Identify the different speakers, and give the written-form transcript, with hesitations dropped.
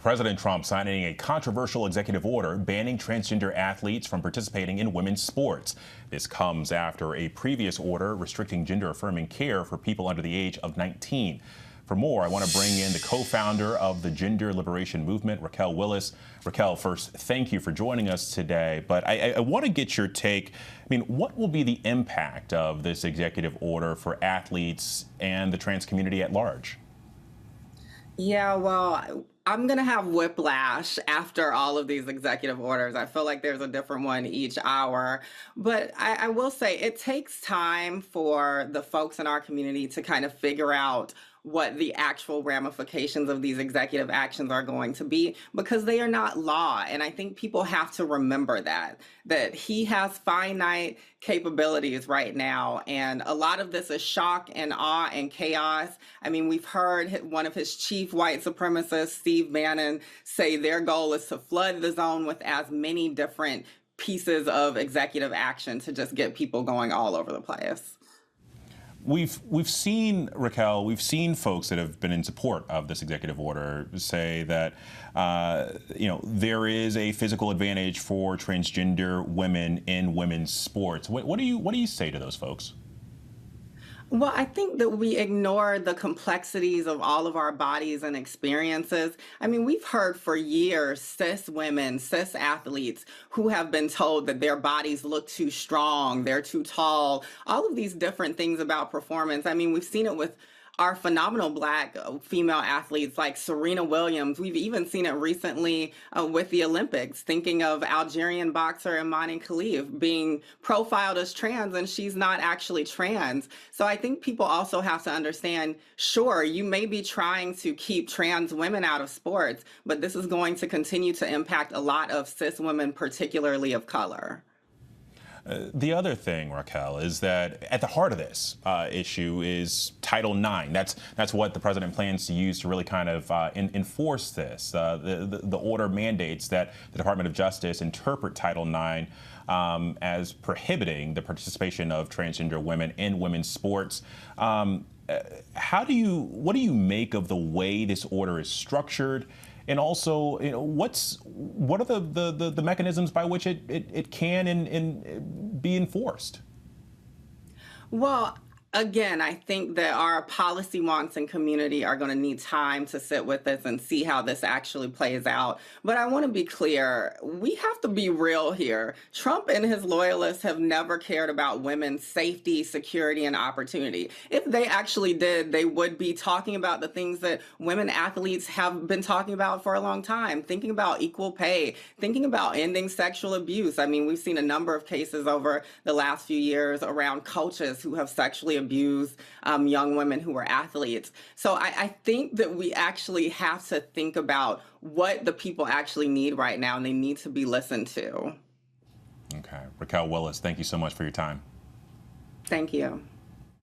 Speaker 1: President Trump signing a controversial executive order banning transgender athletes from participating in women's sports. This comes after a previous order restricting gender-affirming care for people under the age of 19. For more, I want to bring in the co-founder of the Gender Liberation Movement, Raquel Willis. Raquel, first, thank you for joining us today. But I want to get your take. I mean, what will be the impact of this executive order for athletes and the trans community at large?
Speaker 2: Yeah, well, I'm going to have whiplash after all of these executive orders. I feel like there's a different one each hour. But I will say it takes time for the folks in our community to kind of figure out what the actual ramifications of these executive actions are going to be because they are not law. And I think people have to remember that he has finite capabilities right now. And a lot of this is shock and awe and chaos. I mean, we've heard one of his chief white supremacists, Steve Bannon, say their goal is to flood the zone with as many different pieces of executive action to just get people going all over the place.
Speaker 1: We've seen, Raquel, we've seen folks that have been in support of this executive order say that, there is a physical advantage for transgender women in women's sports. What do you say to those folks?
Speaker 2: Well, I think that we ignore the complexities of all of our bodies and experiences. I mean, we've heard for years cis women, cis athletes who have been told that their bodies look too strong, they're too tall, all of these different things about performance. I mean, we've seen it with our phenomenal Black female athletes like Serena Williams. We've even seen it recently with the Olympics, thinking of Algerian boxer Imani Khalif being profiled as trans, and she's not actually trans. So I think people also have to understand, sure, you may be trying to keep trans women out of sports, but this is going to continue to impact a lot of cis women, particularly of color.
Speaker 1: The other thing, Raquel, is that at the heart of this issue is Title IX. That's what the president plans to use to really kind of enforce this. The order mandates that the Department of Justice interpret Title IX as prohibiting the participation of transgender women in women's sports. What do you make of the way this order is structured? And also, what are the mechanisms by which it can and be enforced?
Speaker 2: Well, again, I think that our policy wonks and community are going to need time to sit with this and see how this actually plays out. But I want to be clear, we have to be real here. Trump and his loyalists have never cared about women's safety, security, and opportunity. If they actually did, they would be talking about the things that women athletes have been talking about for a long time, thinking about equal pay, thinking about ending sexual abuse. I mean, we've seen a number of cases over the last few years around coaches who have sexually abused young women who were athletes. So I think that we actually have to think about what the people actually need right now, and they need to be listened to.
Speaker 1: Okay. Raquel Willis, thank you so much for your time.
Speaker 2: Thank you.